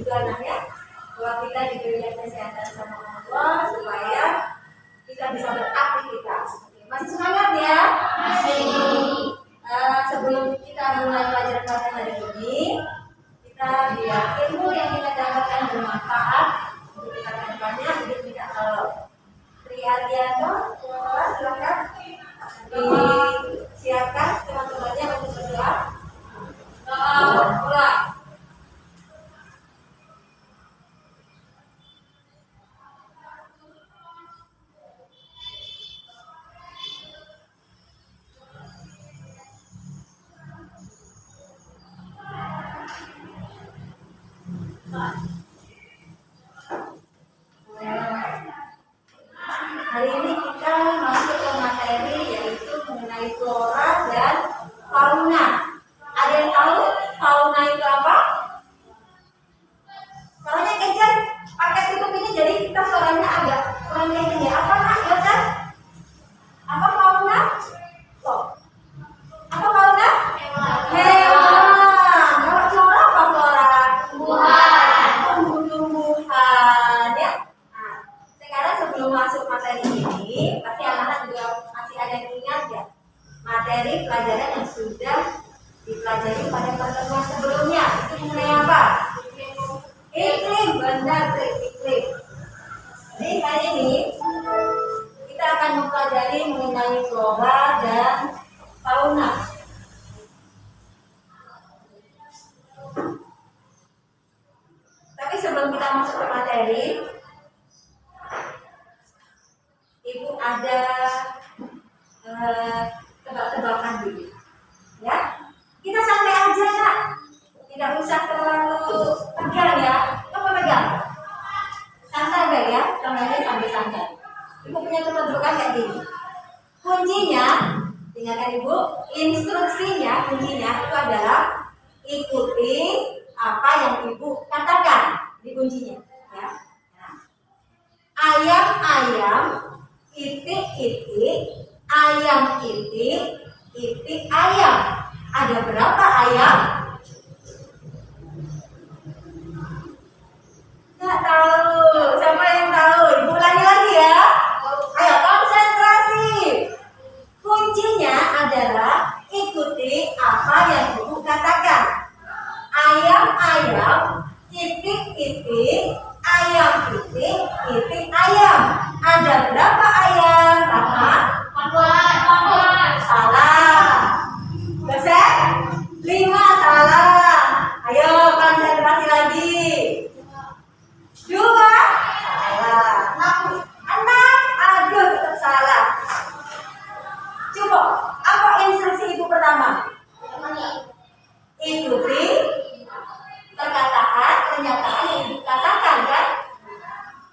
juga nah ya, bahwa kita diberikan kesehatan sama Allah supaya kita bisa beraktivitas. Masih semangat ya? Masih. Sebelum kita mulai pelajaran pada hari ini, kita biar ilmu yang kita dapatkan bermanfaat untuk kita ke depannya, hidup tidak kalau Triadianto, silakan disiapkan teman-temannya untuk berdoa. Doa. Hari ini kita masuk ke materi yaitu mengenai flora dan fauna. Ada yang tahu fauna itu apa? Soalnya kejar pakai tutup ini jadi kita suaranya agak kurang kencang ya. Apa nak Yosan? Apa fauna? Oh. Apa fauna? Hewan. Kalau flora apa flora? Tumbuh-tumbuhan ya. Nah, sekarang sebelum masuk materi ini, pasti anak-anak juga masih ada yang ingat ya materi pelajaran yang sudah dipelajari pada pertemuan sebelumnya. Itu mengenai apa? Iklim, benar iklim. Jadi kali ini kita akan mempelajari mengenai flora dan fauna. Tapi sebelum kita masuk ke materi, Ibu ada tebak-tebakan dulu, ya. Kita santai aja Kak, tidak usah terlalu tegang ya. Apa tegang? Santai ya, tangannya santai-santai. Ibu punya tebak-tebakan kayak gini. Kuncinya, dengarkan Ibu, instruksinya kuncinya itu adalah ikuti apa yang Ibu katakan di kuncinya, ya. Nah, ayam-ayam itik-itik, ayam itik ayam. Ada berapa ayam? Nggak tahu. Siapa yang tahu? Ibu ulangi lagi ya. Ayo konsentrasi. Kuncinya adalah ikuti apa yang Ibu katakan. Ayam-ayam itik-itik, ayam itik ayam. Ada berapa ayam? Rahma? 4. Salah. Dosen? 5. Salah. Ayo konsentrasi lagi. 2. Salah. 6. Aduh, tetap salah. Coba, apa instruksi Ibu pertama? Ikuti perkataan, pernyataan yang Ibu katakan kan?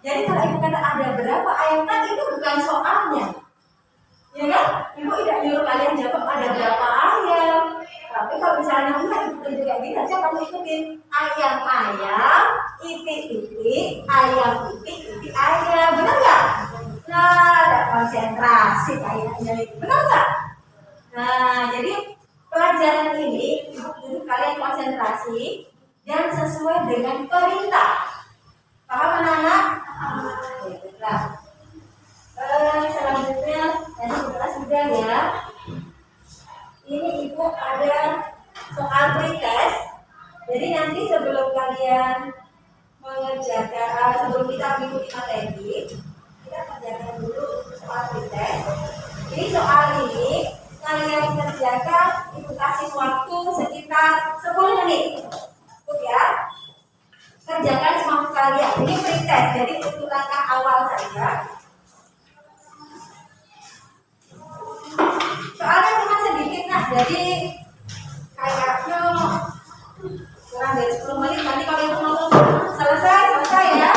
Jadi kalau Ibu kata ada berapa ayam kan itu bukan soalnya, ya kan? Ibu tidak nyuruh kalian jawab ada berapa ayam. Tapi kalau misalnya enggak Ibu tunjuk kayak gini aja kamu ikutin ayam-ayam, itik-itik, ayam itik ayam, benar nggak? Nah, ada konsentrasi kayaknya, benar nggak? Nah, jadi pelajaran ini Ibu kalian konsentrasi dan sesuai dengan perintah. Paham anak-anak? Baiklah. Selanjutnya tadi kelas sudah ya. Ini Ibu ada soal pretest. Jadi nanti sebelum kalian mengerjakan, sebelum kita mengikuti materi, kita kerjakan dulu soal pretest. Jadi soal ini kalian kerjakan, Ibu kasih waktu sekitar 10 menit. Cukup ya. Kerjakan semampu kalian. Ini pretest, jadi untuk langkah awal saja. Soalnya cuma sedikit nah, jadi kayaknya kurang dari 10 menit. Nanti kalau Ibu nonton selesai ya.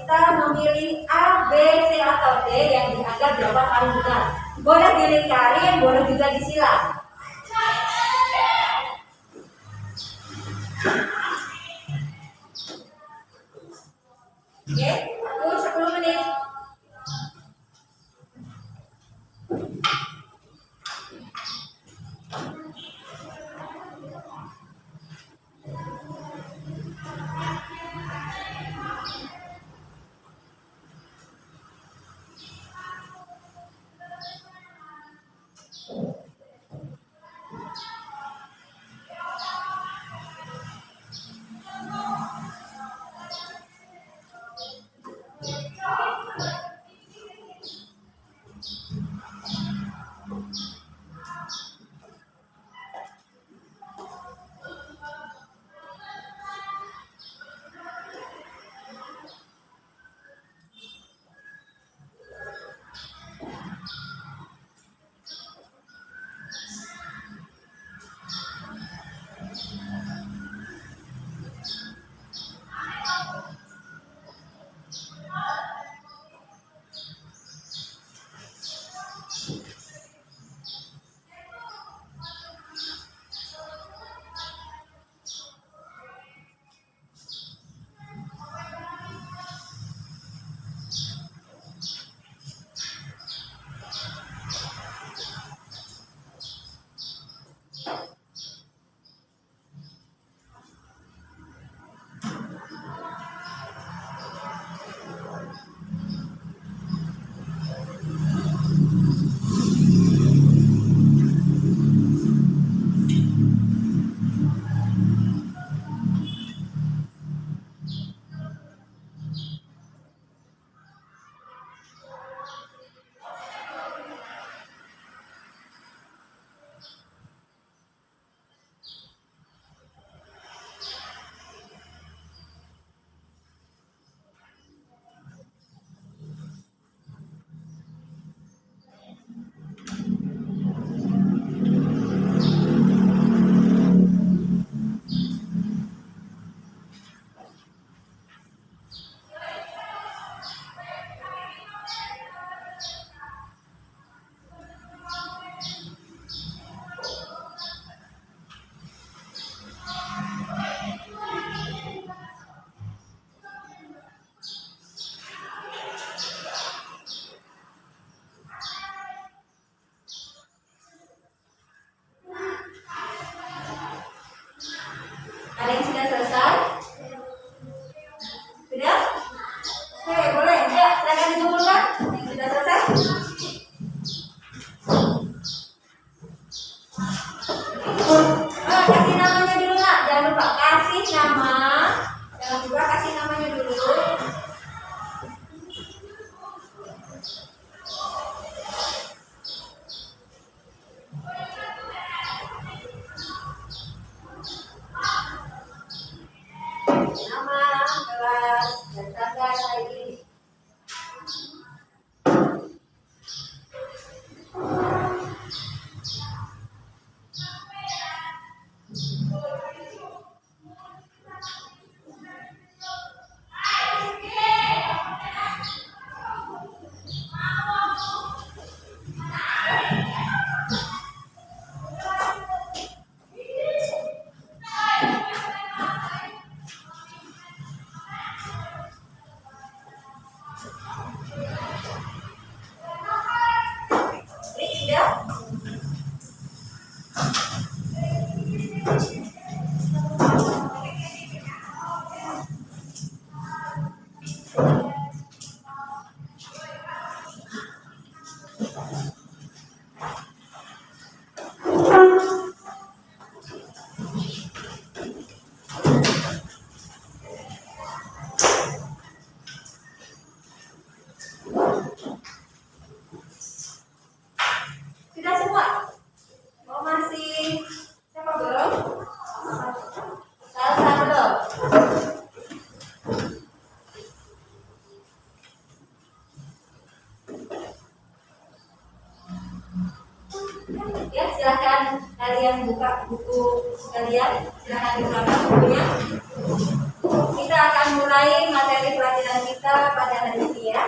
kita memilih A, B, C atau D yang dianggap jawaban paling benar. Boleh dilingkarin, boleh juga disilang. Oke, tunggu 10 menit. Ada yang sudah selesai? Sudah? Oke, boleh. Ya, silakan dikumpulkan. Yang sudah selesai? Kasih namanya dulu, nak. Jangan lupa kasih nama. Jangan lupa kasih namanya dulu. Nama, kelas, dan tanggal lahir. Sudah semua? Oh masih siapa belum? Salsa belum? Ya silahkan kalian buka buku kalian, silahkan dibuka bukunya. Kita akan mulai materi pelajaran kita pada hari ini ya,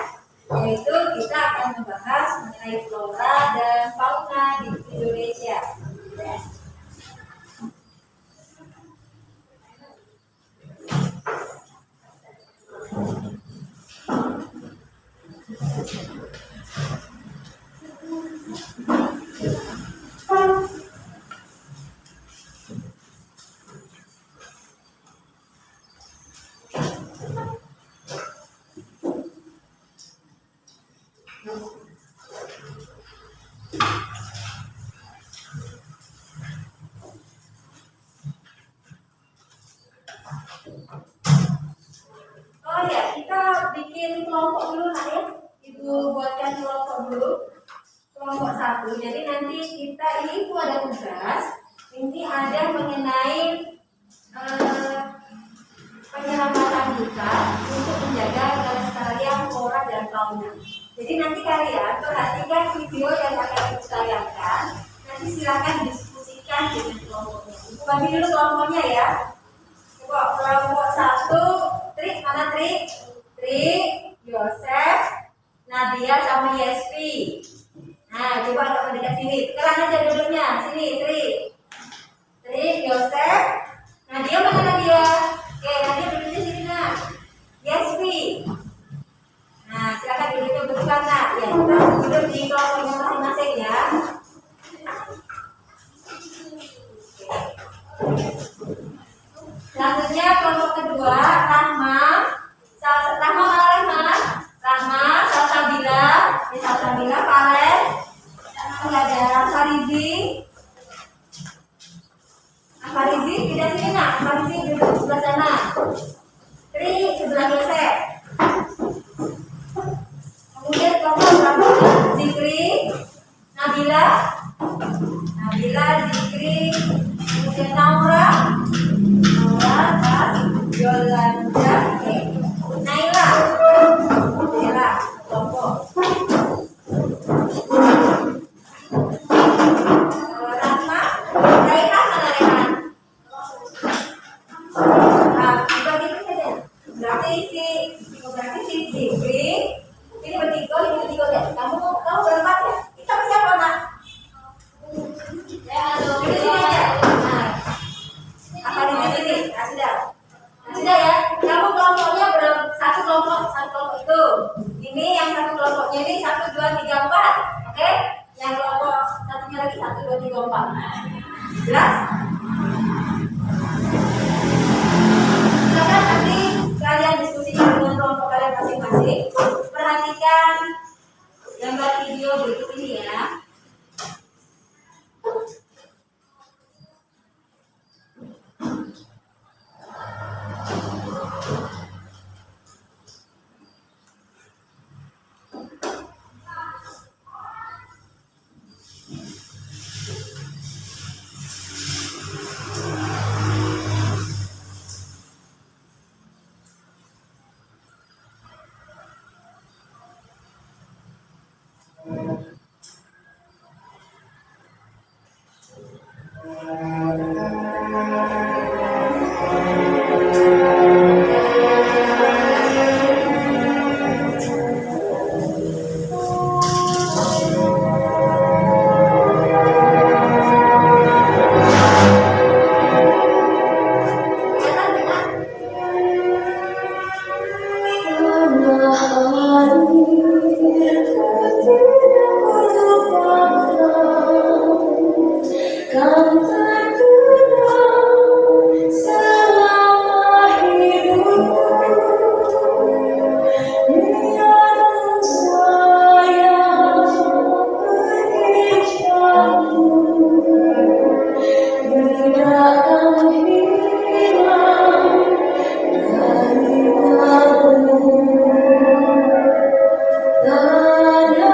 yaitu kita akan membahas mengenai flora dan fauna di Indonesia. Oh ya, kita bikin kelompok dulu nak ya. Ibu buatkan kelompok dulu. Kelompok 1. Jadi nanti kita itu ada tugas. Ini ada mengenai penyelamatan hutan untuk menjaga kelestarian flora dan fauna. Jadi nanti kalian perhatikan video yang akan ibu tayangkan. Nanti silakan diskusikan dengan kelompoknya. Ibu bagi dulu kelompoknya ya. Coba kelompok 1, Trik mana Trik? Trik, Yosef, Nadia sama Yespi. Nah, coba agak mendekat sini. Sekarang aja duduknya. Sini, Trik. Trik, Yosef, Nadia mana Nadia? Oke, Nadia duduknya sini nak. Yespi. Nah, silakan duduknya berdekat nak. Ya, kita duduk di kelompoknya masing-masing ya. Selanjutnya kelompok kedua, Rahma, Salsabila, Karen, ada Farizi, tidak sini nak, Farizi duduk sebelah sana, Tri sebelah Yosef. Kemudian kelompok berapa? Zikri, Nabila, Zikri, kemudian Naura, Yolanda, Naila, kelompok. Rahma, Raihan mana Raihan? Berarti si Zikri ini bertiga ya. Kamu berempat ya? Kita siapa nak? Di sini aja. Apa di sini? Sudah ya. Kamu kelompoknya satu kelompok itu. Ini yang satu kelompoknya ini 1, 2, 3, 4. Oke? Yang kelompok satunya lagi 1, 2, 3, 4. Jelas? Silakan nanti kalian diskusikan dengan kelompok kalian masing-masing. Perhatikan gambar video berikut ini ya. La la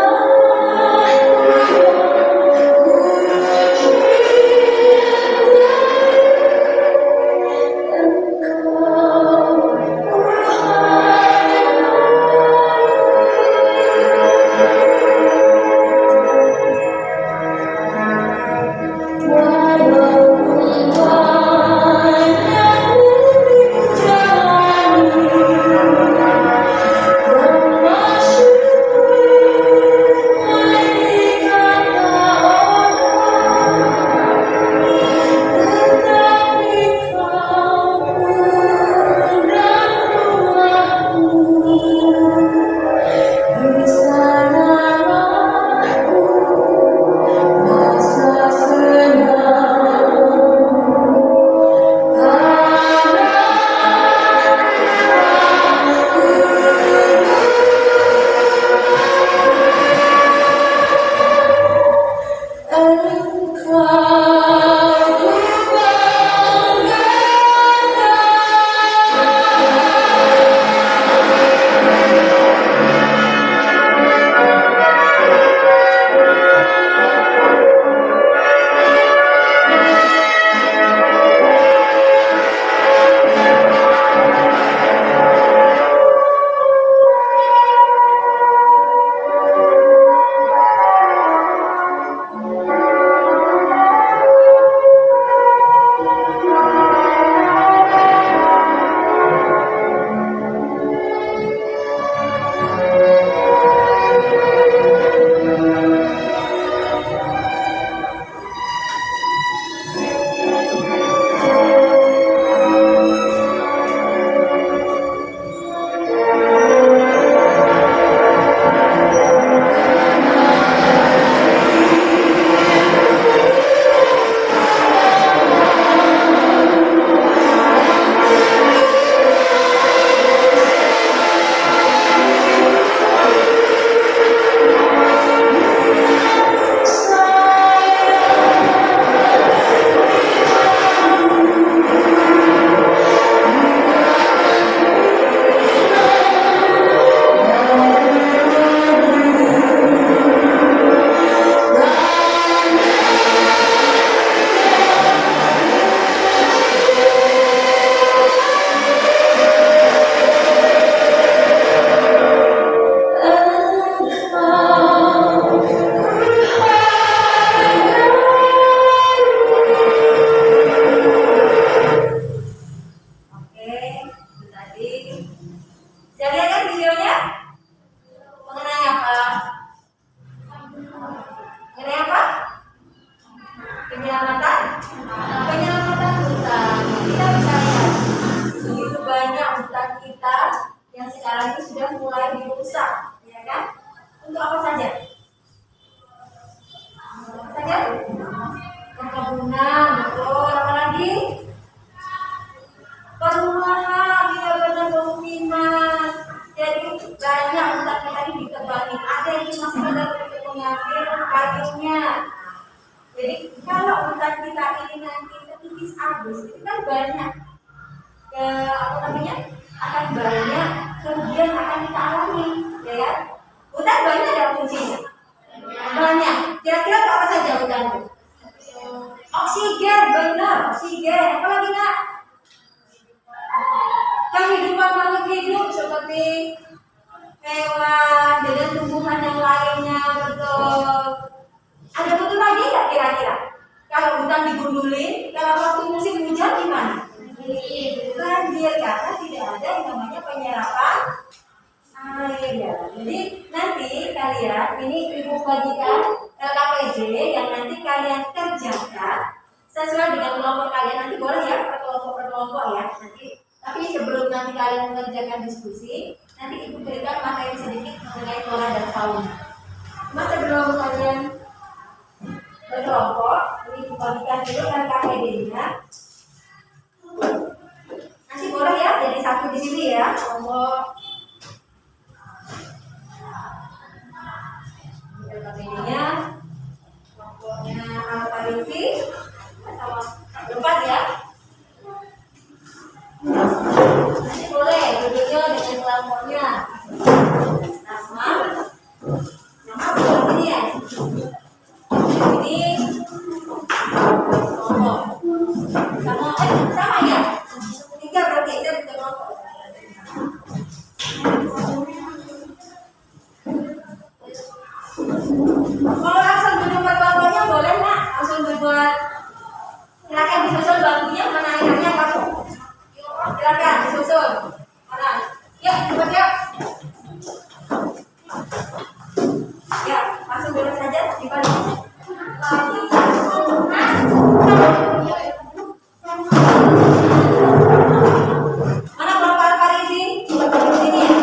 videonya? Mengenai apa? Mengenai apa? Penyelamatan hutan. Kita bisa lihat begitu banyak hutan kita yang sekarang ini sudah mulai dirusak, ya kan? Untuk apa saja? Perkebunan, betul. Apa lagi? Perumahan, ya benar pemukiman. Jadi banyak hutan kita ini ditebangin. Ada yang masih ada untuk mengambil kayunya. Jadi kalau hutan kita ini nanti terkikis habis, itu kan banyak akan banyak kerugian akan kita alami, ya kan? Hutan banyak ada fungsinya. Banyak. Kira-kira apa saja hutan itu? Oksigen, benar, oksigen. Apa lagi nak? Kehidupan makhluk hidup seperti hewan dengan tumbuhan yang lainnya, betul. Ada betul lagi nggak kira-kira? Kalau hutan digundulin, kalau waktu musim hujan gimana? Banjir karena tidak ada yang namanya penyerapan air ya. Jadi nanti kalian ini ibu bagikan LKPJ yang nanti kalian kerjakan sesuai dengan kelompok kalian. Nanti boleh ya per kelompok ya. Tapi sebelum nanti kalian mengerjakan diskusi, nanti ibu berikan materi sedikit mengenai flora dan fauna. Cuma sebelum kalian berkelompok, ini ibu bagikan dulu LKPJ-nya. Nanti boleh ya jadi satu di sini ya kelompok. LKPD-nya kelompoknya Al-Farisi empat ya. Nanti boleh duduknya dengan kelompoknya nama belum ini ya. Ini kelompok sama ya. Tiga berarti itu kelompok. Kalau langsung duduk kelompoknya boleh nak langsung berbuat. Silakan disusun bangkunya mana airnya masuk. Silakan disusun. Mana? Yuk, cepat yuk. Ya, langsung dulu saja di balik. Mana kelompok Farisi? Di sini ya.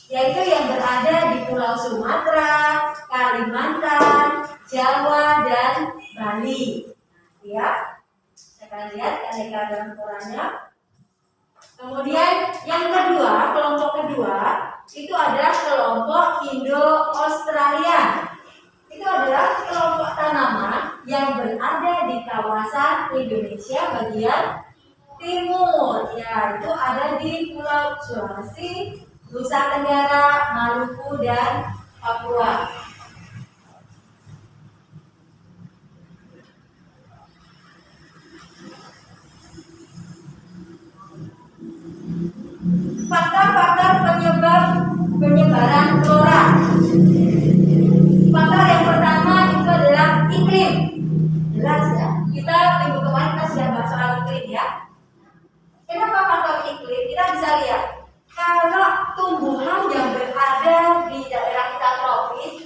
Yaitu yang berada di Pulau Sumatera, Kalimantan, Jawa, dan Bali. Ya, saya akan lihat keanekaragaman floranya. Kemudian yang kedua, kelompok kedua itu adalah kelompok Indo-Australia. Itu adalah kelompok tanaman yang berada di kawasan Indonesia bagian timur. Ya, itu ada di Pulau Sulawesi, Nusa Tenggara, Maluku, dan Papua. Faktor-faktor penyebaran flora. Faktor yang pertama itu adalah iklim. Jelas ya. Kita minggu kemarin kita sudah bahas soal iklim ya. Kenapa faktor iklim? Kita bisa lihat kalau tumbuhan yang berada di daerah kita tropis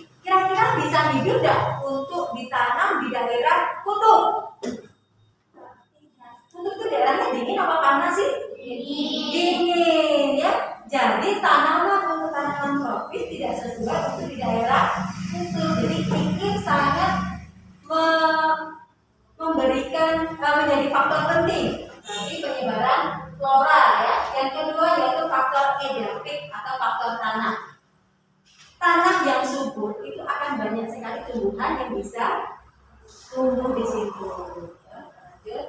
hidup nggak untuk ditanam di daerah kutub? Kutub itu daerahnya dingin apa panas sih? Dingin ya. Jadi tanaman untuk tanaman tropis tidak sesuai untuk di daerah kutub. Jadi iklim sangat memberikan menjadi faktor penting bagi penyebaran flora ya. Yang kedua yaitu faktor edapik atau faktor tanah. Tanah yang subur itu akan banyak sekali tumbuhan yang bisa tumbuh di situ. Lanjut.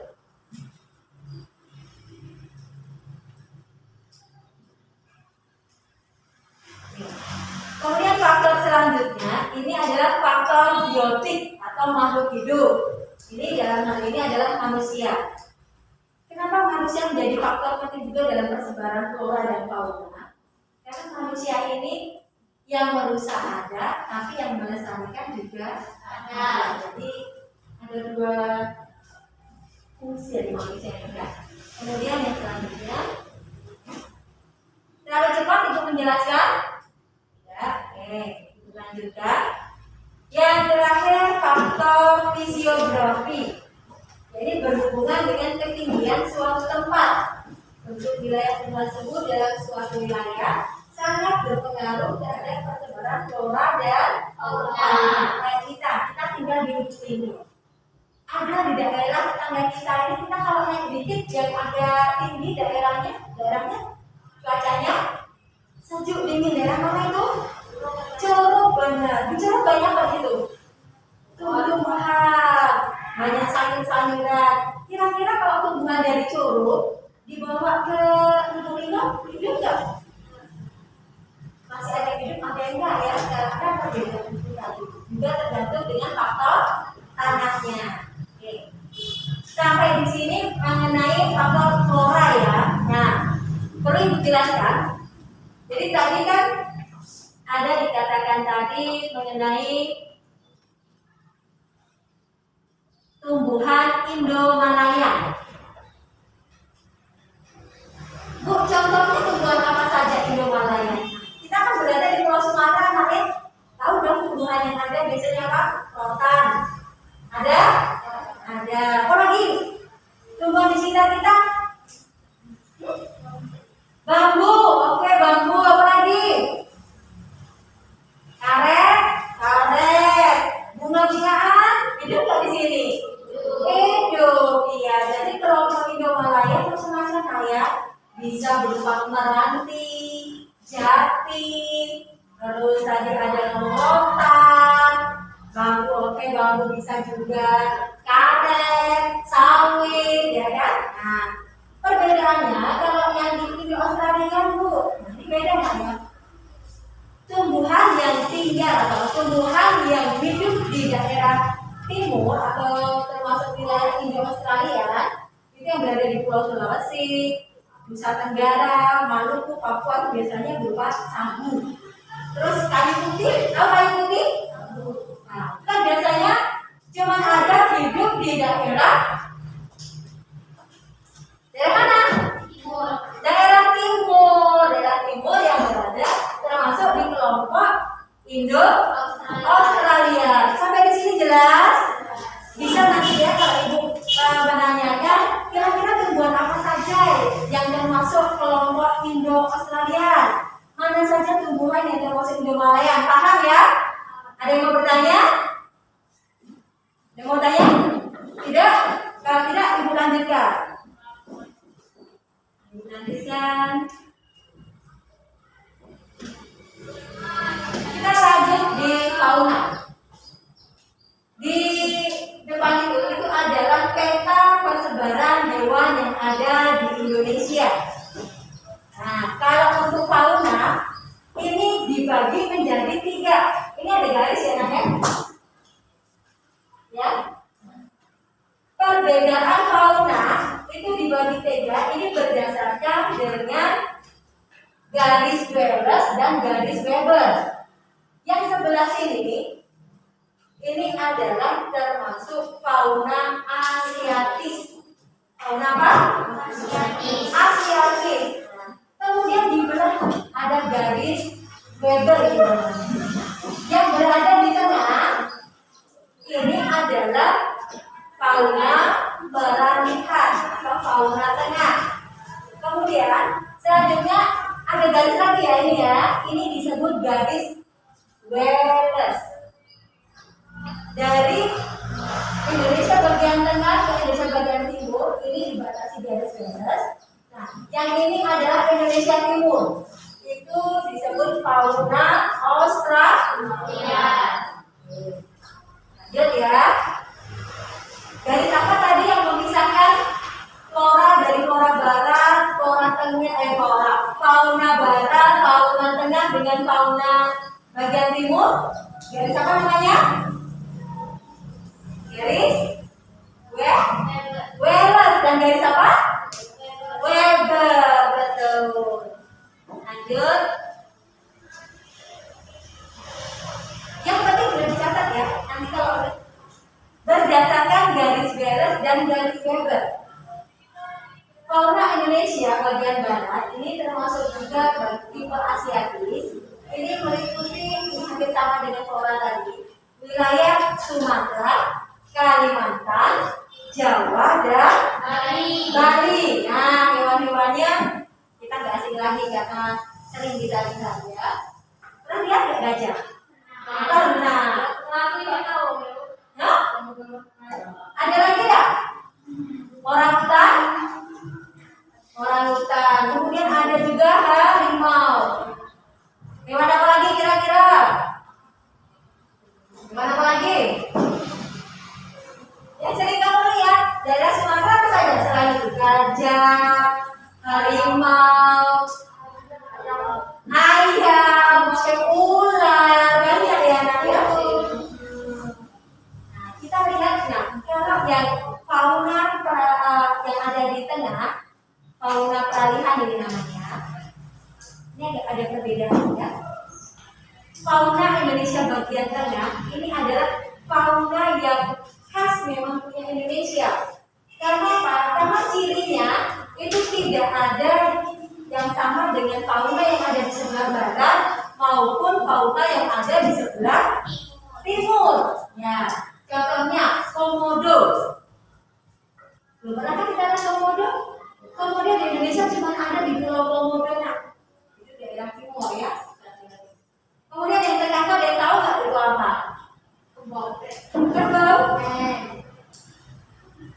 Kemudian faktor selanjutnya ini adalah faktor biotik atau makhluk hidup. Ini dalam hal ini adalah manusia. Kenapa manusia menjadi faktor penting juga dalam persebaran flora dan fauna? Karena manusia ini yang merusak ada, tapi yang melestarikan juga ada. Jadi ada dua fungsi dari manusia ya. Kemudian yang selanjutnya, terlalu cepat untuk menjelaskan. Ya, oke, lanjutkan. Yang terakhir faktor fisiografi. Jadi berhubungan dengan ketinggian suatu tempat. Untuk wilayah tersebut dalam suatu wilayah sangat berpengaruh terhadap persebaran flora dan fauna. Kayak kita tinggal di sini. Ada di daerah tetangga kita ini, kita kalau naik dikit yang agak tinggi daerahnya cuacanya sejuk dingin. Daerah mana itu? Curug, benar. Di Curug banyak apa gitu? Tumbuhan, banyak sayur-sayuran. Kira-kira kalau tumbuhan dari Curug dibawa ke Lubuk Linggau, hidup nggak? Masih ada hidup, ada yang enggak ya? Karena perbedaan itu tadi juga tergantung dengan faktor tanahnya. Oke. Sampai di sini mengenai faktor flora ya. Nah, perlu dijelaskan. Jadi tadi kan ada dikatakan tadi mengenai tumbuhan Indomalaya. Bu, contohnya tumbuhan apa saja Indomalaya? Kita kan berada di Pulau Sumatera, Marin. Tahu dong tumbuhan yang ada biasanya apa? Rotan. Ada? Ada. Apa lagi? Tumbuhan di sekitar kita? Bambu. Oke, bambu. Apa lagi? Karet. Bunga-bungaan hidup nggak di sini? Hidup, iya. Jadi kelompok Indomalaya itu semacam kayak bisa berupa meranti, jati, terus tadi ada rotan, bambu. Oke, bambu bisa juga karet, sawit, ya kan? Nah, perbedaannya kalau yang di Australia Bu, ini beda nggak ya? Tumbuhan yang tinggal atau tumbuhan yang hidup di daerah timur atau termasuk wilayah Indo-Australia itu yang berada di Pulau Sulawesi, Nusa Tenggara, Maluku, Papua itu biasanya berupa sagu. Terus kayu putih, tahu kayu putih? Nah, kan biasanya cuma ada hidup di daerah mana? Daerah timur yang berada termasuk di kelompok Indo-Australia. Sampai di sini jelas? Bisa nanti ya kalau Ibu menanyakan kira-kira tumbuhan apa saja yang termasuk kelompok Indo-Australia? Mana saja tumbuhan yang termasuk Indomalaya? Paham ya? Ada yang mau bertanya? Ada yang mau tanya? Tidak? Kalau tidak, Ibu lanjutkan. Ibu lanjutkan. Kita lanjut di fauna. Di depan itu adalah peta persebaran hewan yang ada di Indonesia. Nah, kalau untuk fauna ini dibagi menjadi 3. Ini ada garis ya Nak ya? Ya. Perbedaan fauna itu dibagi 3. Ini berdasarkan dengan garis Wallace dan garis Weber. Yang sebelah sini ini adalah termasuk fauna asiatis. Fauna apa? Asiatis. Kemudian di belah ada garis Weber. Yang berada di tengah Dari Indonesia bagian tengah ke Indonesia bagian timur ini dibatasi garis-garis. Nah, yang ini adalah Indonesia Timur. Itu disebut fauna Australia. Lanjut ya. Garis apa tadi yang memisahkan flora dari flora barat, flora tengah, fauna barat, fauna tengah dengan fauna bagian timur? Garis apa namanya? Garis Wallace. Dan garis apa? Weber. Betul. Lanjut. Yang penting sudah dicatat ya. Nanti kalau berdasarkan garis Wallace dan garis Weber, fauna Indonesia bagian barat ini termasuk juga tipe asiatis. Ini meliputi hampir sama dengan flora tadi, wilayah Sumatera, Kalimantan, Jawa, dan Bali. Nah, hewan-hewannya kita nggak asing lagi karena sering kita lihat ya. Pernah lihat nggak gajah? Pernah. Nah, ada lagi nggak? Orangutan. Kemudian ada juga harimau. Hewan apa lagi kira-kira? Hewan apa lagi? Yang sering kamu lihat daerah Sumatera apa saja selain itu? Gajah, harimau, ayam, ular, banyak ya anaknya. Nah, kita lihat kalau yang fauna yang ada di tengah, fauna peralihan ini namanya. Ini ada perbedaan ya. Fauna Indonesia bagian tengah ini adalah fauna yang khas memang punya Indonesia. Karena apa? Karena cirinya itu tidak ada yang sama dengan fauna yang ada di sebelah barat maupun fauna yang ada di sebelah timur. Ya, contohnya komodo. Belum pernah kan kita lihat komodo? Komodo di Indonesia cuma ada di Pulau Komodo. Nah, itu daerah timur ya. Kemudian yang tengah ada yang tahu nggak itu apa? Kerbau.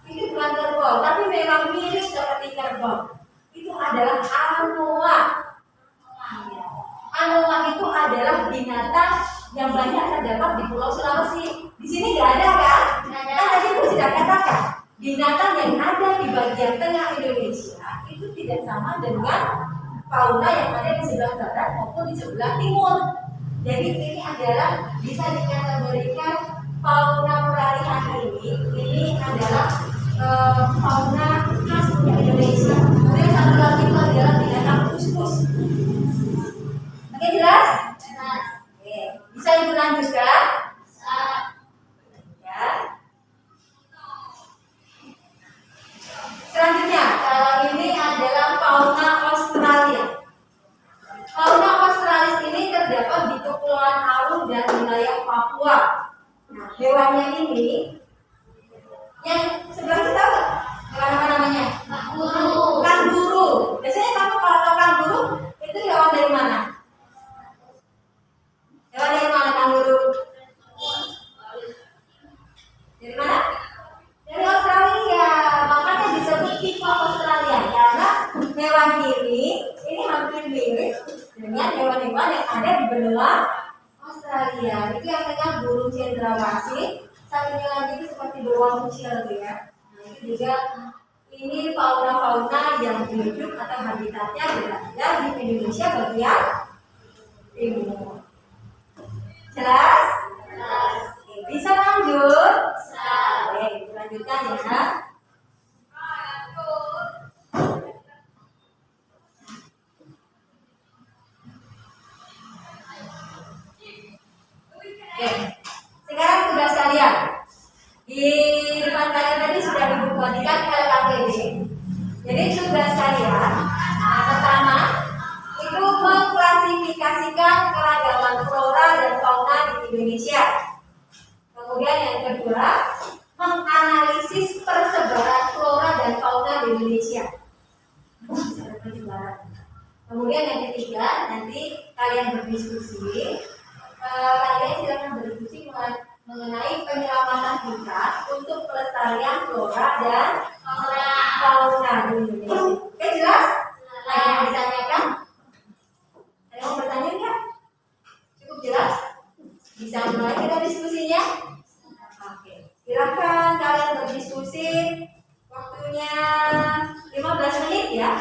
Itu bukan kerbau, tapi memang mirip seperti kerbau. Itu adalah anoa. Anoa itu adalah binatang yang banyak terdapat di Pulau Sulawesi. Di sini nggak ada kan? Kan tadi aku sudah katakan, binatang yang ada di bagian tengah Indonesia itu tidak sama dengan fauna yang ada di sebelah barat maupun di sebelah timur. Jadi ini adalah bisa dikategorikan fauna peralihan ini adalah fauna khas punya Indonesia. Kemudian satu lagi itu adalah binatang kuskus. Oke, jelas? Oke. Bisa ibu lanjutkan? Ya. Selanjutnya, kalau ini adalah fauna Australia. Fauna Australis ini terdapat di Kepulauan Aru dan wilayah Papua. Nah, hewannya ini yang sebelah kita tahu hewan apa namanya? Kanguru. Kanguru. Biasanya kamu kalau tahu kanguru itu hewan dari mana? Hewan dari mana kanguru? Dari mana? Dari Australia. Makanya disebut tipe Australia karena hewan ini hampir mirip dengan hewan-hewan yang ada di benua Australia. Itu yang tengah burung cendrawasih, satunya lagi itu seperti beruang kecil ya. Nah, itu juga ini fauna-fauna yang hidup atau habitatnya berada di Indonesia bagian timur. Jelas? Jelas. Bisa lanjut? Oke, lanjutkan ya. Oke, sekarang tugas kalian. Di depan kalian tadi sudah dibuatkan LKPD. Jadi tugas kalian yang pertama itu mengklasifikasikan keragaman flora dan fauna di Indonesia. Kemudian yang kedua, menganalisis persebaran flora dan fauna di Indonesia. Kemudian yang ketiga, nanti kalian berdiskusi. Kalian silakan berdiskusi mengenai penyelamatan hutan untuk pelestarian flora dan fauna di Indonesia. Oke, jelas? Ada yang ditanyakan? Ada yang mau bertanya nggak? Cukup jelas? Bisa mulai kita diskusinya? Oke, silakan kalian berdiskusi. Waktunya 15 menit ya.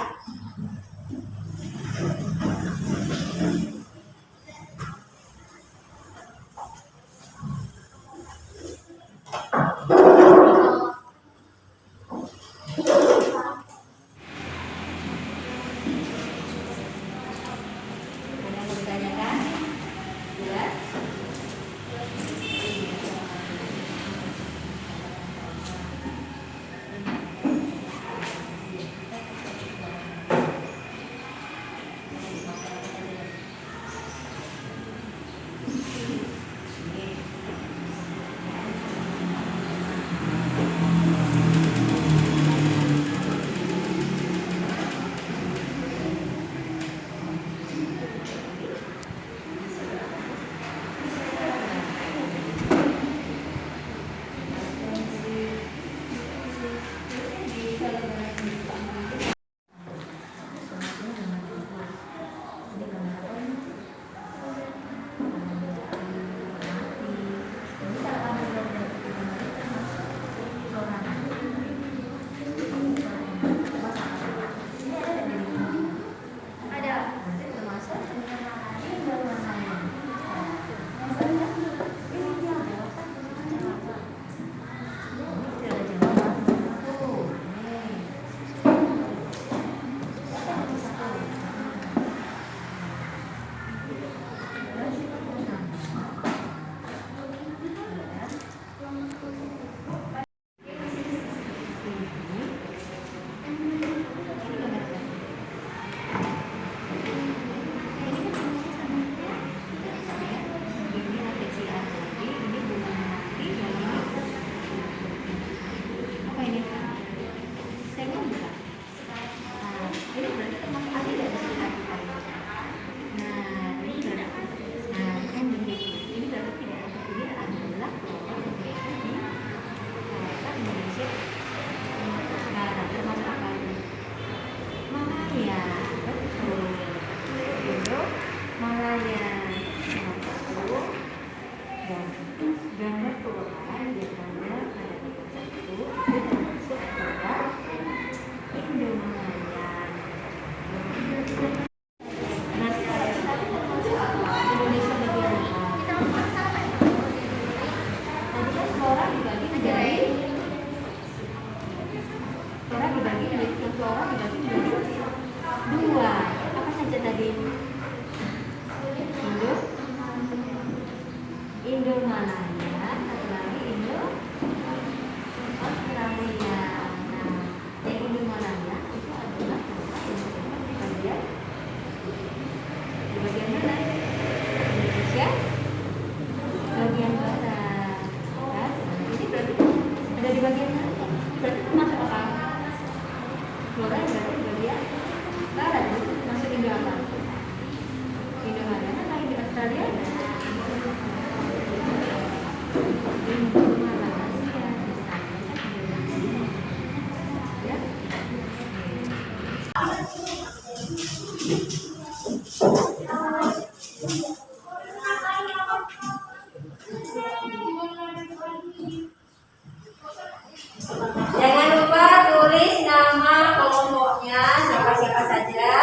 Jangan lupa tulis nama kelompoknya, siapa-siapa saja.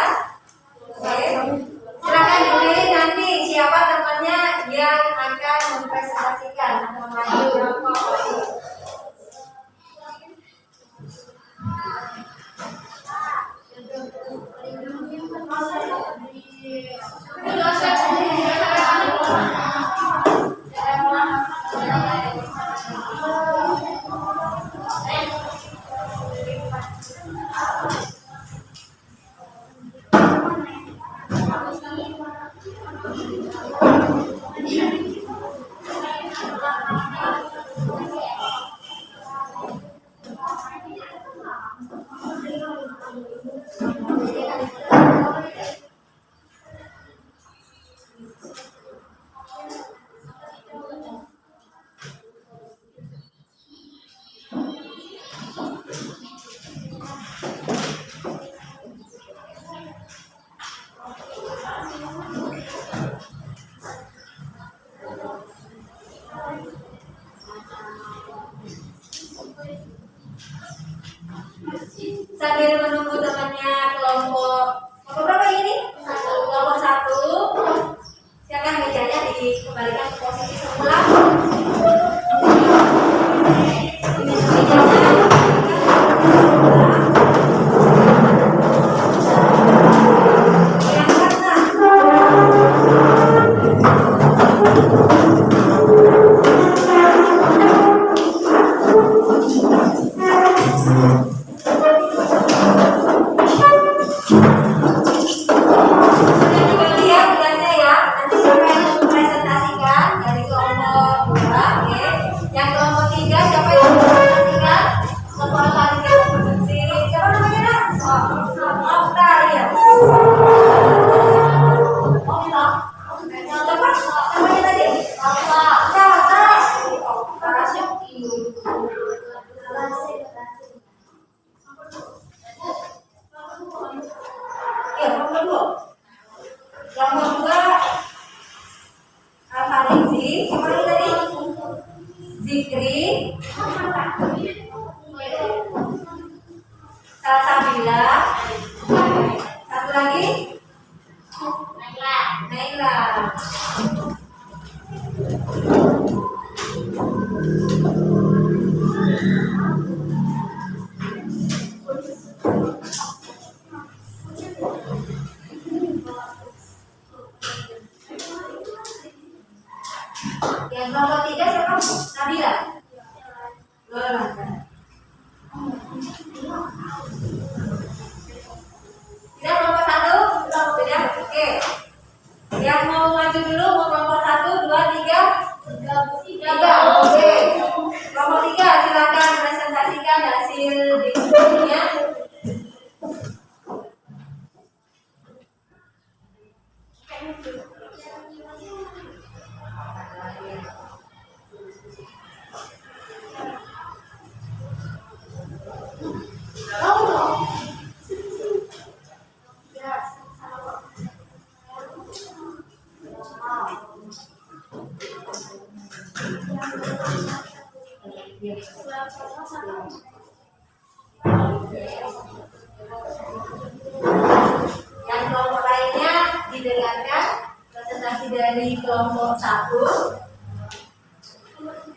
Oke. Silakan ditulis nanti siapa temannya yang akan mempresentasikan atau maju. Sambil menunggu temannya kelompok berapa ini? Kelompok 1. Silakan mejanya dikembalikan ke posisi semula. Zikri, Salsabila, satu lagi, Naila. Yang nomor 3 siapa? Nabila. Tidak kelompok 1? Tidak? Oke. Yang mau maju dulu mau kelompok 1, 2, 3? 3. Oke. Kelompok 3 silakan presentasikan hasil diskusinya. Yang kelompok lainnya didengarkan presentasi dari kelompok 1.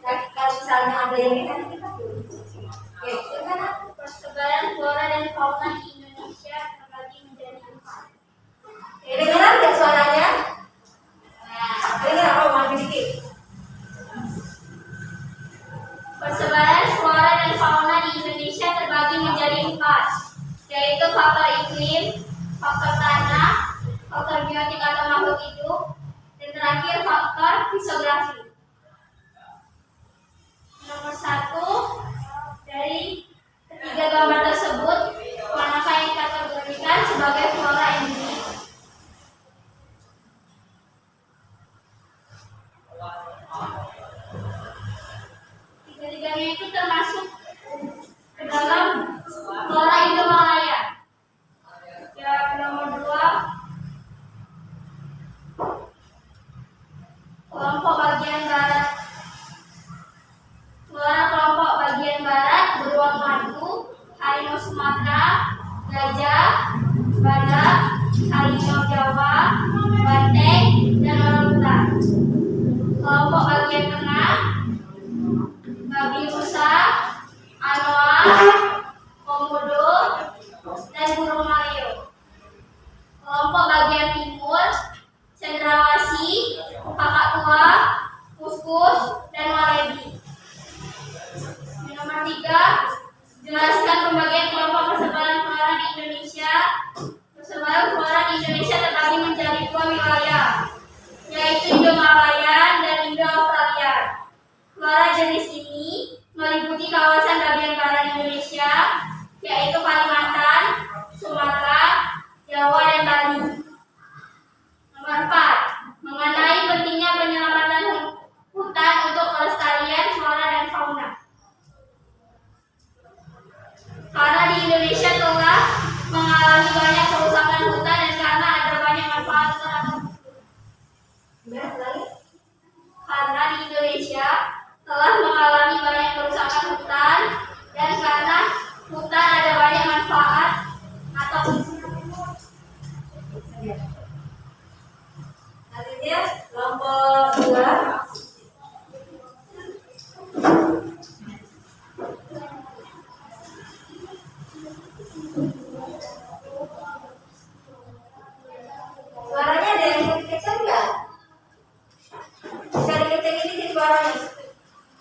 Kalau misalnya ada yang ini nanti kita dulu. Oke, gimana? Persebaran flora dan fauna di Indonesia terbagi menjadi 4. Dengeran nggak suaranya? Dengar apa? Maju dikit. Persebaran flora dan fauna di Indonesia terbagi menjadi 4, yaitu faktor iklim, faktor tanah, faktor biotik atau makhluk hidup, dan terakhir faktor fisiografi. Nomor 1, dari ketiga gambar tersebut, manakah yang dikategorikan sebagai flora endemik? Tiga-tiganya itu termasuk ke dalam flora Indomalaya. Yang nomor 2, kelompok bagian barat. Flora kelompok bagian barat beruang madu, harimau Sumatera, gajah, badak, harimau Jawa, banteng, dan orangutan. Kelompok bagian tengah, babi rusa, anoa, komodo, dan burung maleo. Kelompok bagian timur, cendrawasih, kakak tua, kuskus, dan walebi. Nomor 3, jelaskan pembagian kelompok persebaran flora di Indonesia. Persebaran flora di Indonesia terbagi menjadi 2 wilayah, yaitu Indomalayan dan Indo-Australia. Flora jenis ini meliputi kawasan bagian barat Indonesia, yaitu Kalimantan, Sumatera, Jawa, dan Bali. Nomor 4, mengenai pentingnya penyelamatan hutan untuk kelestarian flora dan fauna. Karena di Indonesia telah mengalami banyak kerusakan hutan dan karena ada banyak manfaat untuk karena di Indonesia telah mengalami banyak kerusakan hutan dan karena Hutan ada banyak manfaat atau Selanjutnya kelompok 2. Suaranya ada yang kecil nggak? Bisa dikecil ini di suaranya.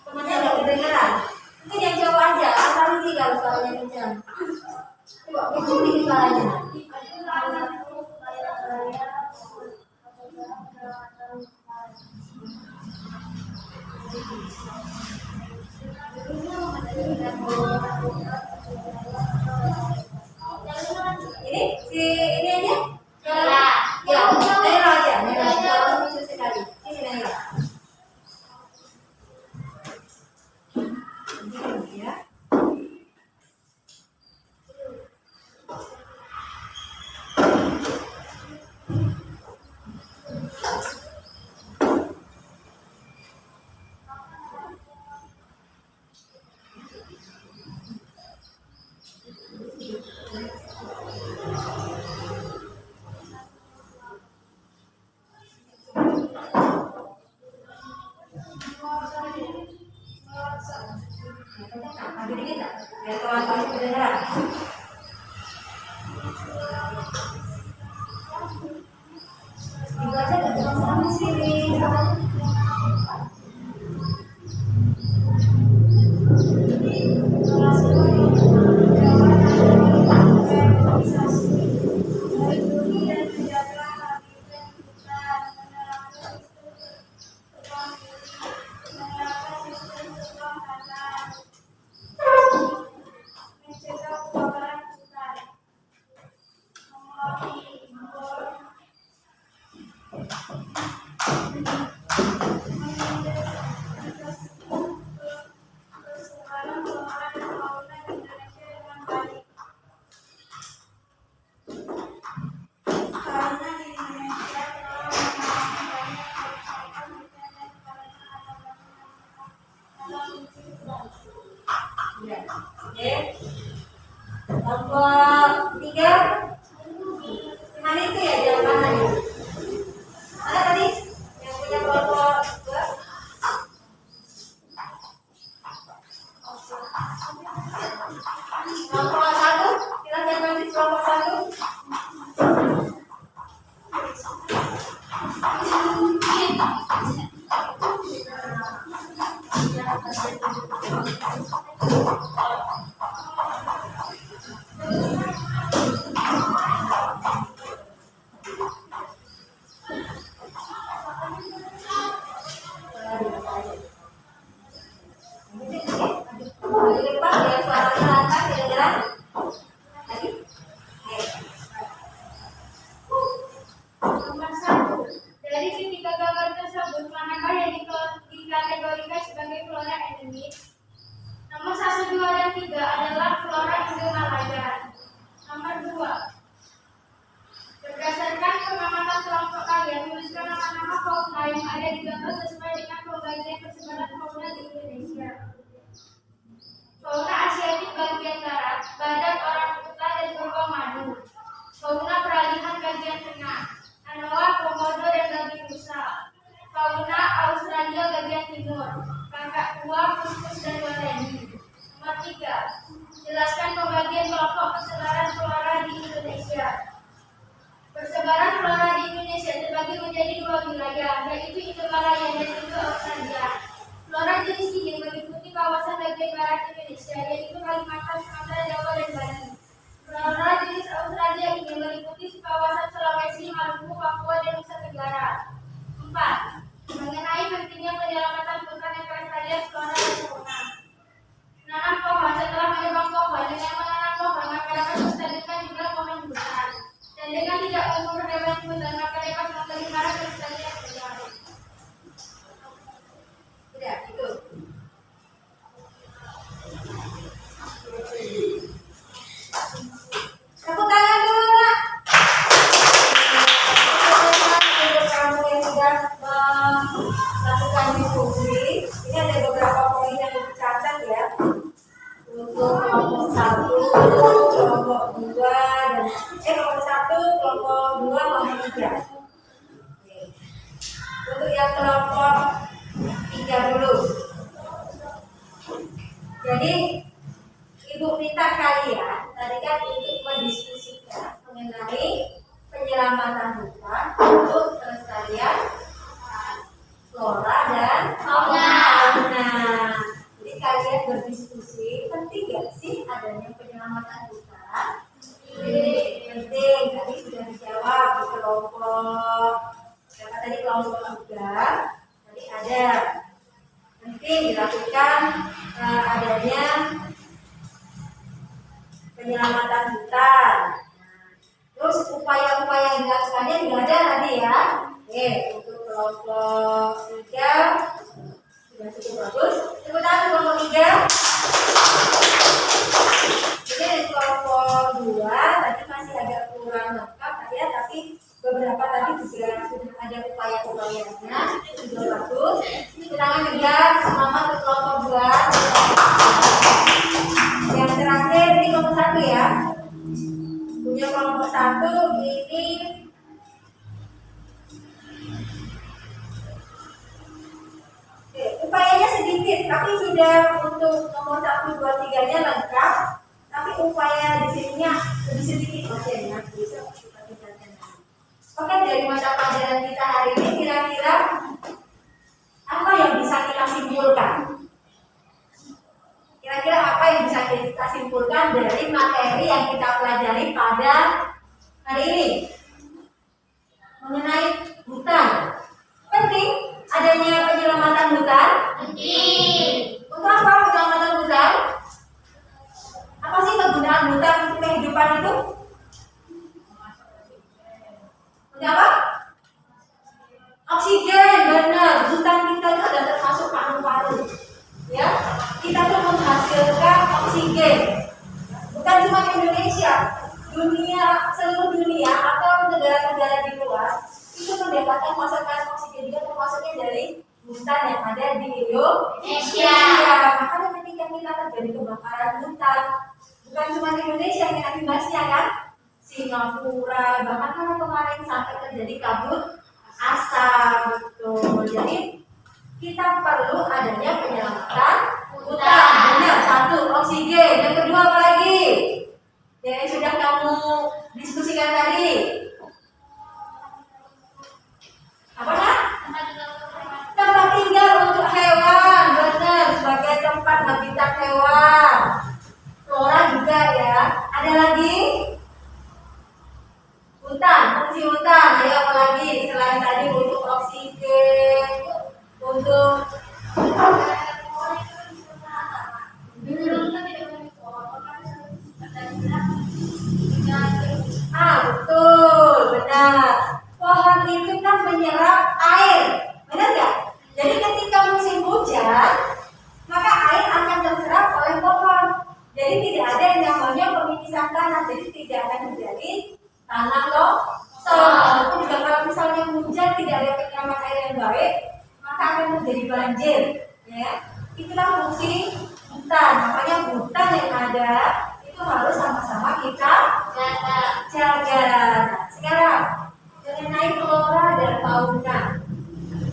Temannya nggak kedengeran. Mungkin yang jauh aja. Asal ini kalau suaranya kencang. Coba kecil dikit suaranya. Ini si ini aja. Ya, Naila aja. Naila lucu sekali. Ini Naila. Ini ya. Ambil dikit tak? Biar kawan-kawan kedengeran. Itu aja tak sama sini. Oke. Kelompok 3. Mana itu ya jawabannya? Mana tadi? Yang punya kelompok 2? Kelompok 1. Silakan tulis kelompok 1. Nomor 1. Dari ketiga gambar tersebut, manakah yang dikategorikan sebagai flora endemik? Nomor 1, 2, dan 3 adalah flora Indomalaya. Nomor 2. Berdasarkan pengamatan kelompok kalian, tuliskan nama-nama fauna yang ada di gambar sesuai dengan pembagian persebaran fauna di Indonesia. Fauna Asiatik bagian barat, badak orang hutan dan beruang madu. Fauna peralihan bagian tengah, anoa, komodo, dan babi rusa. Fauna Australia bagian timur, kakak tua, kuskus, dan waleni. Nomor 3. Jelaskan pembagian kelompok persebaran flora di Indonesia. Persebaran flora di Indonesia terbagi menjadi 2 wilayah, yaitu Indomalaya dan juga Australia. Flora jenis ini meliputi kawasan bagian barat Indonesia, yaitu Kalimantan, Sumatera, Jawa, dan Bali. Flora jenis Australia ini meliputi kawasan Sulawesi, Maluku, Papua, dan Nusa Tenggara. 4. Mengenai pentingnya penyelamatan hutan dan kelestarian flora dan fauna. Menanam pohon. Setelah menebang pohon, dengan menanam pohon maka dapat melestarikan jumlah pohon hutan. Dan dengan tidak membunuh hewan hutan maka dapat memelihara kelestarian hewan. Tidak, itu. Tepuk tangan dulu, Nak. Untuk kamu yang sudah melakukan diskusi, ini ada beberapa Jadi Ibu minta kalian tadi kan untuk mendiskusikan mengenai penyelamatan hutan untuk kelestarian flora dan fauna. Jadi kalian berdiskusi, penting gak sih adanya penyelamatan hutan? Penting. Tadi sudah dijawab di kelompok. Siapa tadi kelompok juga? Tadi ada. Penting dilakukan adanya penyelamatan hutan. Terus upaya-upaya yang dilakukannya juga ada tadi ya. Oke, untuk kelompok 3 sudah cukup bagus. Tepuk tangan kelompok 3. Jadi di kelompok 2 tadi masih agak kurang lengkap ya, tapi beberapa tadi juga sudah ada upaya-upayanya, itu juga bagus. Tepuk tangan juga selamat ke kelompok 2. Yang terakhir ini kelompok 1 ya. Punya kelompok 1 ini upayanya sedikit, tapi sudah untuk nomor 1, 2, 3-nya lengkap. Tapi upaya di sininya lebih sedikit maksudnya. Bisa kita tinggalkan. Oke, dari mata pelajaran kita hari ini kira-kira apa yang bisa kita simpulkan? Kira-kira apa yang bisa kita simpulkan dari materi yang kita pelajari pada hari ini mengenai hutan? Penting adanya penyelamatan hutan. Penting. Untuk apa penyelamatan hutan? Apa sih kegunaan hutan untuk kehidupan itu? Untuk apa? Oksigen, benar. Hutan kita itu ada termasuk paru-paru. Ya, kita tuh menghasilkan oksigen. Bukan cuma Indonesia, seluruh dunia atau negara-negara di luar itu mendapatkan pasokan oksigen juga termasuknya dari hutan yang ada di Indonesia. Makanya ketika kita terjadi kebakaran hutan, bukan cuma di Indonesia yang kena imbasnya kan, Singapura, bahkan kemarin sampai terjadi kabut asap. Betul. Jadi kita perlu adanya penyelamatan hutan. Benar, 1 oksigen. Yang kedua apa lagi? Yang sudah kamu diskusikan tadi. Apa nak? Tempat tinggal untuk hewan, benar, sebagai tempat habitat hewan. Flora juga ya. Ada lagi? Hutan, fungsi hutan. Ayo apa lagi? Selain tadi untuk oksigen, untuk betul, benar. Pohon itu kan menyerap air, benar nggak? Jadi ketika musim hujan, maka air akan terserap oleh pohon. Jadi tidak ada yang namanya peminisan tanah. Jadi tidak akan terjadi tanah longsor. Ataupun juga kalau misalnya hujan tidak ada penyiraman air yang baik, maka akan terjadi banjir. Ya, itulah fungsi hutan. Makanya hutan yang ada itu harus sama-sama kita jaga. Nah, sekarang mengenai flora dan fauna.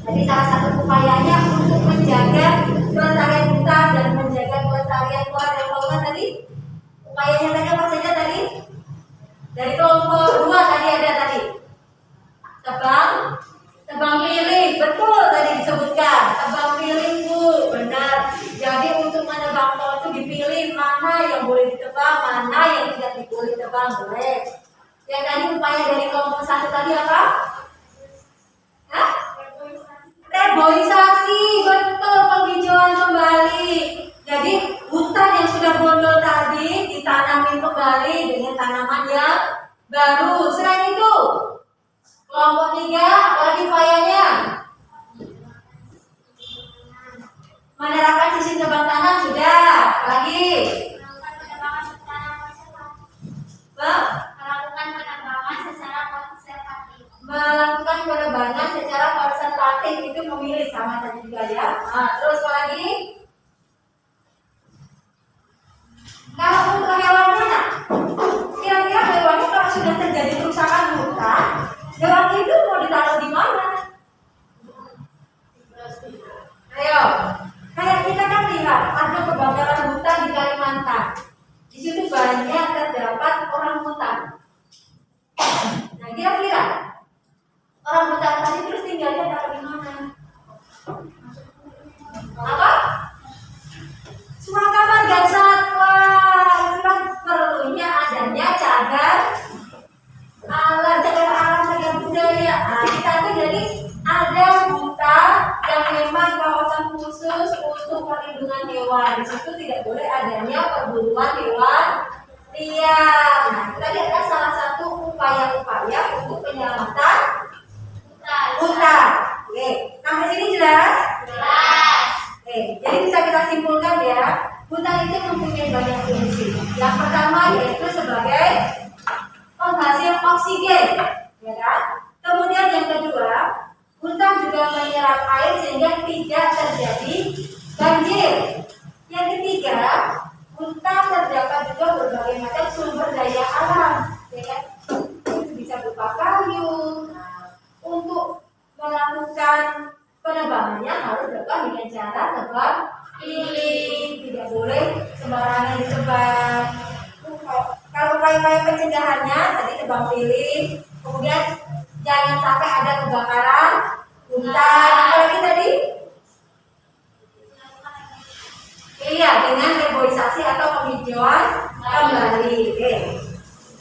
Jadi salah satu upayanya untuk menjaga kelestarian hutan dan menjaga kelestarian flora dan fauna tadi, upayanya tadi apa saja tadi? Dari kelompok 2 tadi ada tadi. Tebang pilih, betul tadi disebutkan. Tebang pilih Bu, benar. Jadi untuk menebang pohon itu dipilih mana yang boleh ditebang, mana yang tidak boleh ditebang, boleh. Yang tadi upaya dari kelompok 1 tadi apa? Hah? Reboisasi, betul, penghijauan kembali. Jadi hutan yang sudah bondol tadi ditanamin kembali dengan tanaman yang baru. Selain itu, kelompok 3 apalagi upayanya? Menerapkan sistem tebang tanam sudah. Apalagi? Melakukan penebangan secara konservatif itu memilih sama tadi juga ya. Terus apa lagi? Kalau untuk hewan mana? Kira-kira hewannya kalau sudah terjadi kerusakan hutan, hewan itu mau ditaruh di mana? Ayo, kayak kita kan lihat ada kebakaran hutan perlindungan hewan. Di situ tidak boleh adanya perburuan hewan liar. Nah, tadi ada salah satu upaya-upaya untuk penyelamatan hutan. Oke, sampai sini jelas? Jelas. Oke, jadi bisa kita simpulkan ya, hutan itu mempunyai banyak fungsi. Yang pertama yaitu sebagai penghasil oksigen, ya kan? Kemudian yang kedua, hutan juga menyerap air sehingga tidak terjadi banjir. Yang ketiga, hutan terdapat juga berbagai macam sumber daya alam, ya kan? Itu bisa berupa kayu. Nah, untuk melakukan penebangannya harus dilakukan dengan cara tebang pilih, tidak boleh sembarangan ditebang. Kalau upaya pencegahannya tadi tebang pilih, kemudian jangan sampai ada kebakaran hutan. Apalagi tadi? Iya, dengan reboisasi atau penghijauan kembali. Oke.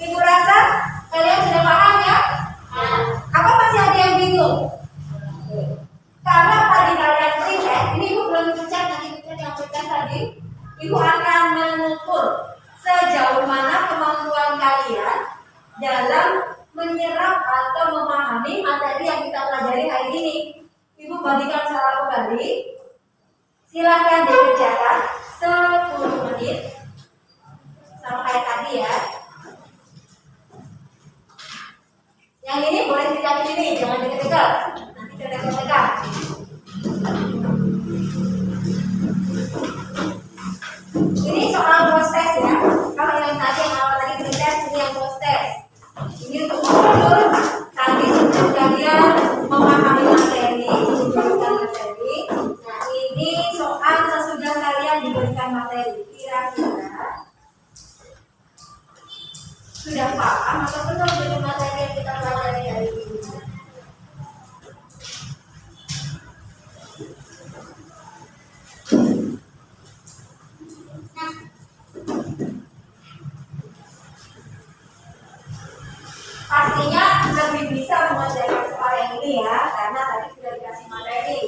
Ibu rasa kalian sudah paham ya? Apa masih ada yang bingung? Karena tadi kalian riset, ini ibu belum pencet, nanti pencet yang pencet tadi. Ibu akan mengukur sejauh mana kemampuan kalian dalam menyerap atau memahami materi yang kita pelajari hari ini. Ibu bagikan secara kembali. Silahkan dikerjakan 10 menit sama kayak tadi ya. Yang ini boleh dilihat di sini, jangan deket-deket. Nanti deket-deket. Ini soal post test ya. Kalau yang tadi yang awal tadi dites, ini yang post test. Ini untuk mengukur tadi sebelum kalian memahami materi, diberikan materi. Nah ini soal sesudah kalian diberikan materi. Kira-kira sudah paham atau belum dengan materi yang kita pelajari hari ini? Pastinya lebih bisa mengerjakan soal yang ini ya, karena tadi sudah dikasih materi.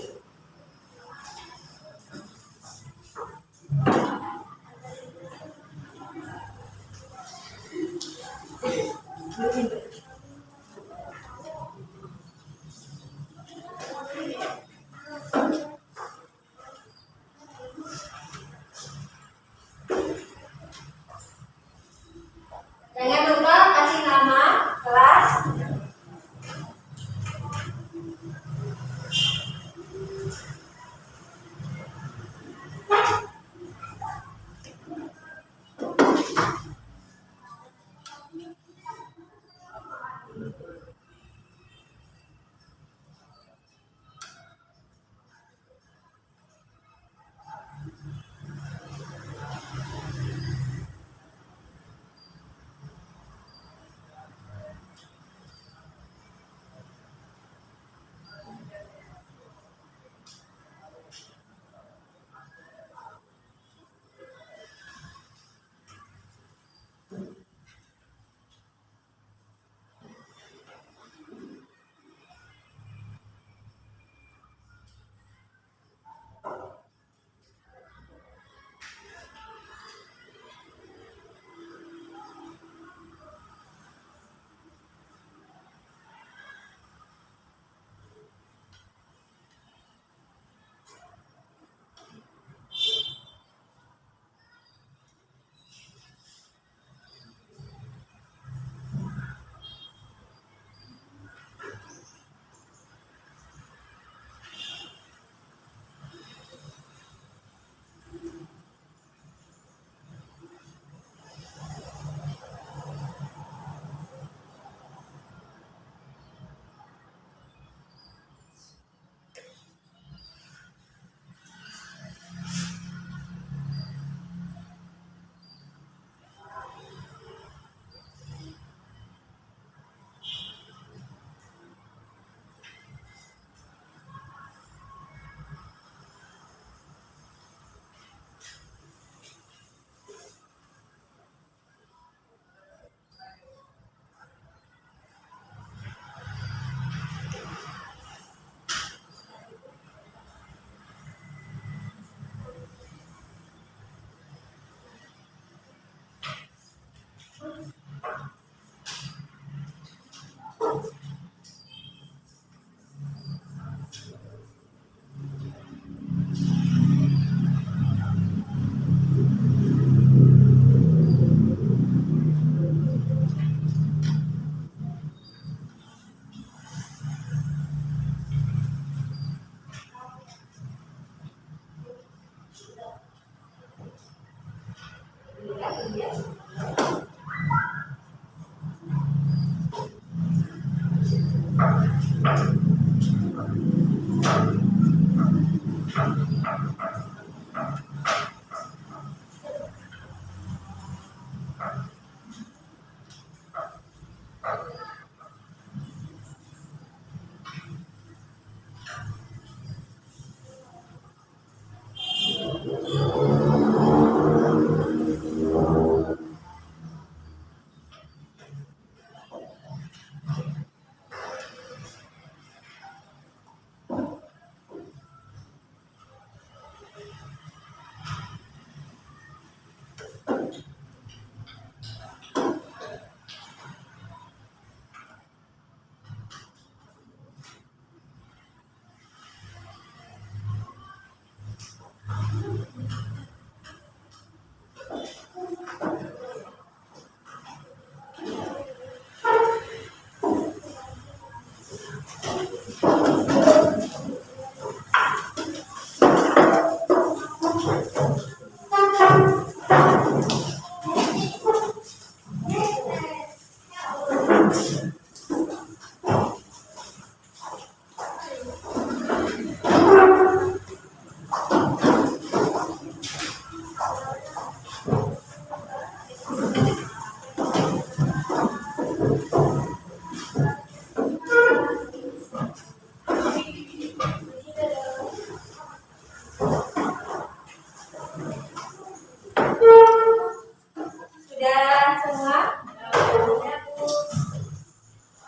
Sudah semua?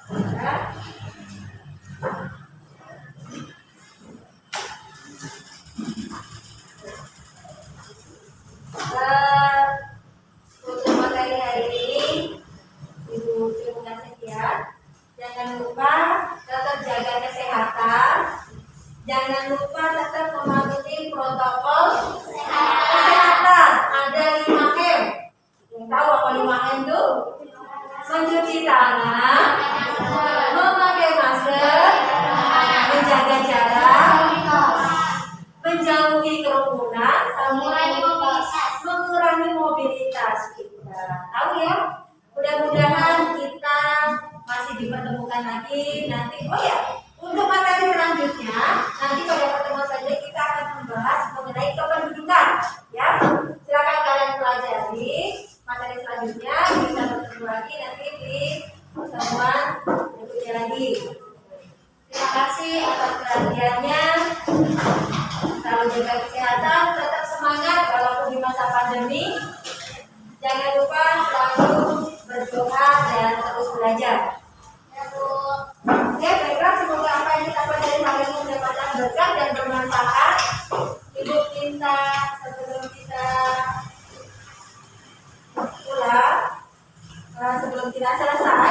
Sudah. Untuk materi hari ini, Ibu terima sekian. Jangan lupa tetap jaga kesehatan. Jangan lupa tetap mematuhi protokol kesehatan. Ada 5M. Yang tahu apa 5M itu? Mencuci tangan, memakai masker, menjaga jarak, menjauhi kerumunan, mengurangi mobilitas kita. Tahu ya? Mudah-mudahan kita masih dipertemukan lagi nanti. Oh ya, untuk materi selanjutnya nanti pada pertemuan selanjutnya kita akan membahas mengenai kependudukan. Ya, silakan kalian pelajari materi selanjutnya. Kita bertemu lagi nanti di pertemuan berikutnya lagi. Terima kasih atas perhatiannya. Selalu jaga kesehatan, tetap semangat walaupun di masa pandemi. Jangan lupa selalu berdoa dan terus belajar. Oke, baiklah, semoga apa yang kita pelajari hari ini mendapatkan berkah dan bermanfaat. Ibu minta sebelum kita pulang, sebelum kita selesai,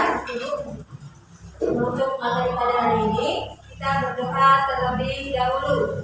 untuk materi pada hari ini, kita berdoa terlebih dahulu.